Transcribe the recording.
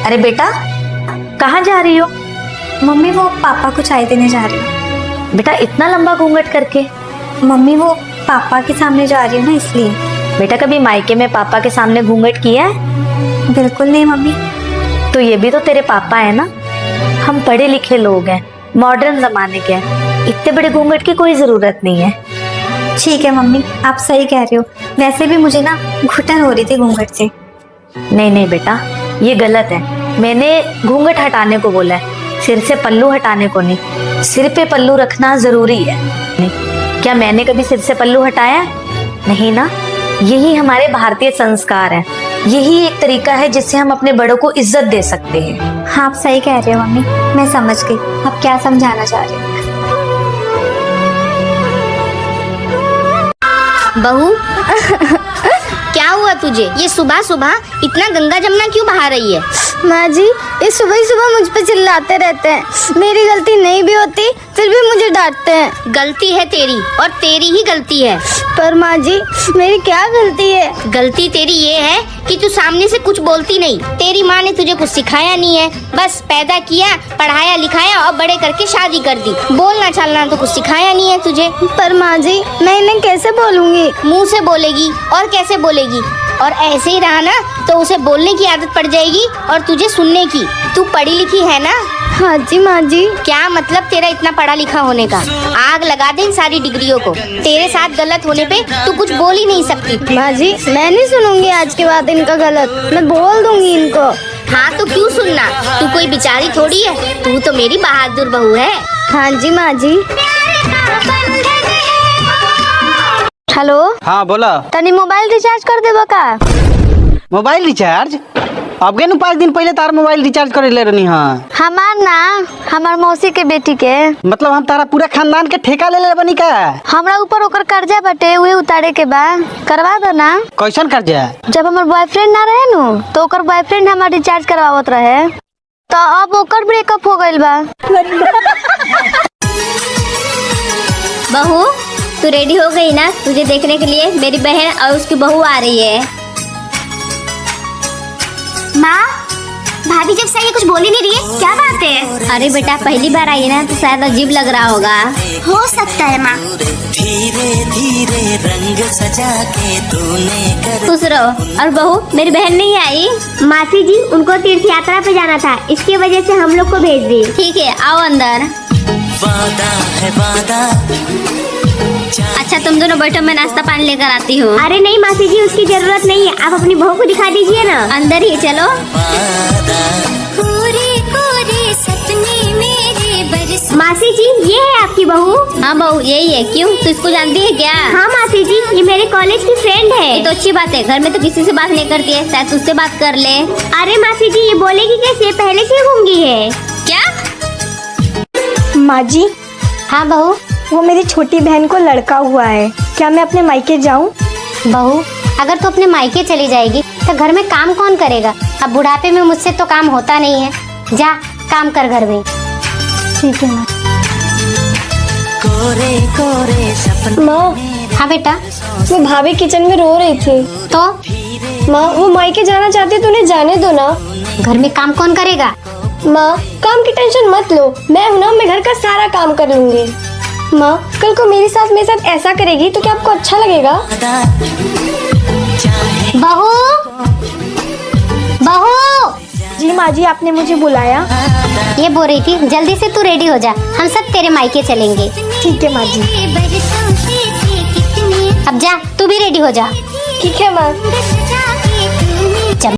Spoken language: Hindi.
अरे बेटा, कहाँ जा रही हो? मम्मी वो पापा को चाय देने जा रही हूँ। बेटा इतना लंबा घूंघट करके? मम्मी वो पापा के सामने जा रही हूँ ना, इसलिए। बेटा कभी मायके में पापा के सामने घूंघट किया है? बिल्कुल नहीं मम्मी। तो ये भी तो तेरे पापा है ना। हम पढ़े लिखे लोग हैं, मॉडर्न जमाने के हैं, इतने बड़े घूंघट की कोई जरूरत नहीं है। ठीक है मम्मी, आप सही कह रहे हो। वैसे भी मुझे ना घुटन हो रही थी घूंघट से। नहीं नहीं बेटा, ये गलत है। मैंने घूंघट हटाने को बोला है, सिर से पल्लू हटाने को नहीं। सिर पे पल्लू रखना जरूरी है। नहीं, क्या मैंने कभी सिर से पल्लू हटाया? नहीं ना। यही हमारे भारतीय संस्कार है। यही एक तरीका है जिससे हम अपने बड़ों को इज्जत दे सकते हैं। हाँ आप सही कह रहे हो मम्मी, मैं समझ गई आप क्या समझाना चाह रहे हो। बहू क्या हुआ तुझे? ये सुबह सुबह इतना गंगा जमुना क्यों बहा रही है? माँ जी, ये सुबह ही सुबह मुझ पे चिल्लाते रहते हैं। मेरी गलती नहीं भी होती फिर भी मुझे डांटते हैं। गलती है तेरी, और तेरी ही गलती है। पर माँ जी, मेरी क्या गलती है? गलती तेरी ये है कि तू सामने से कुछ बोलती नहीं। तेरी माँ ने तुझे कुछ सिखाया नहीं है, बस पैदा किया, पढ़ाया लिखाया और बड़े करके शादी कर दी। बोलना चालना तो कुछ सिखाया नहीं है तुझे। पर माँ जी, मैं इन्हें कैसे बोलूँगी? मुँह से बोलेगी और कैसे बोलेगी? और ऐसे ही रहा ना तो उसे बोलने की आदत पड़ जाएगी और तुझे सुनने की। तू पढ़ी लिखी है ना? हाँ जी माँ जी। क्या मतलब तेरा इतना पढ़ा लिखा होने का? आग लगा दे इन सारी डिग्रियों को। तेरे साथ गलत होने पे तू कुछ बोल ही नहीं सकती। माँ जी, मैं नहीं सुनूंगी आज के बाद इनका गलत। मैं बोल दूंगी इनको। हाँ तो क्यों सुनना? तू कोई बेचारी थोड़ी है, तू तो मेरी बहादुर बहू है। हाँ जी माँ जी। हेलो। हाँ बोला। तनी मोबाइल रिचार्ज कर देबो का? Mobile recharge? अब गए 5 दिन पहले तार मोबाइल रिचार्ज करे ले रहनी। हाँ हमार ना, हमार मौसी के बेटी के। मतलब हम तारा पूरा खानदान के ठेका ले ले बनी का? हमरा ऊपर ओकर कर्जा बटे, उहे उतारे के बा। करवा दो ना। कैसन कर्जा? जब हमार बॉयफ्रेंड ना रहे नु तो ओकर बॉयफ्रेंड हमार रिचार्ज करवावत रहे, तो अब ओकर ब्रेकअप हो गइल बा। बहू तू रेडी हो गई ना? तुझे देखने के लिए मेरी बहन और उसकी बहू आ रही है। माँ, भाभी जब से ये कुछ बोल ही नहीं रही है, क्या बात है? अरे बेटा पहली बार आई है ना तो शायद अजीब लग रहा होगा। हो सकता है माँ। धीरे धीरे रंग सजा के तूने खुश रहो। और बहू मेरी बहन नहीं आई? मासी जी, उनको तीर्थ यात्रा पे जाना था, इसकी वजह से हम लोग को भेज दी। ठीक है आओ अंदर। वादा है वादा। अच्छा तुम दोनों बैठो, मैं नाश्ता पानी लेकर आती हूँ। अरे नहीं मासी जी, उसकी जरूरत नहीं है, आप अपनी बहू को दिखा दीजिए ना। अंदर ही चलो। मासी जी ये है आपकी बहू। हाँ बहू यही है। क्यों, तू इसको जानती है क्या? हाँ मासी जी, ये मेरे कॉलेज की फ्रेंड है। ये तो अच्छी बात है, घर में तो किसी से बात नहीं करती है, शायद तुझसे बात कर ले। अरे मासी जी, ये बोलेगी कैसे? पहले से गूंगी है क्या? माँ जी। हाँ बहू। वो मेरी छोटी बहन को लड़का हुआ है, क्या मैं अपने मायके जाऊँ? बहू अगर तू अपने मायके चली जाएगी तो घर में काम कौन करेगा? अब बुढ़ापे में मुझसे तो काम होता नहीं है। जा काम कर घर में। ठीक है माँ। कोरे कोरे सपने। माँ। हाँ बेटा। वो भाभी किचन में रो रही थी। तो माँ वो मायके जाना चाहती तो उन्हें जाने दो ना। घर में काम कौन करेगा? माँ काम की टेंशन मत लो, मैं हूँ ना, मैं घर का सारा काम कर लूंगी। माँ कल को मेरे साथ ऐसा करेगी तो क्या आपको अच्छा लगेगा? बहू बहू। जी माँ जी, आपने मुझे बुलाया? ये बोल रही थी जल्दी से तू रेडी हो जा, हम सब तेरे मायके चलेंगे। ठीक है माँ जी। अब जा तू भी रेडी हो जा। ठीक है माँ।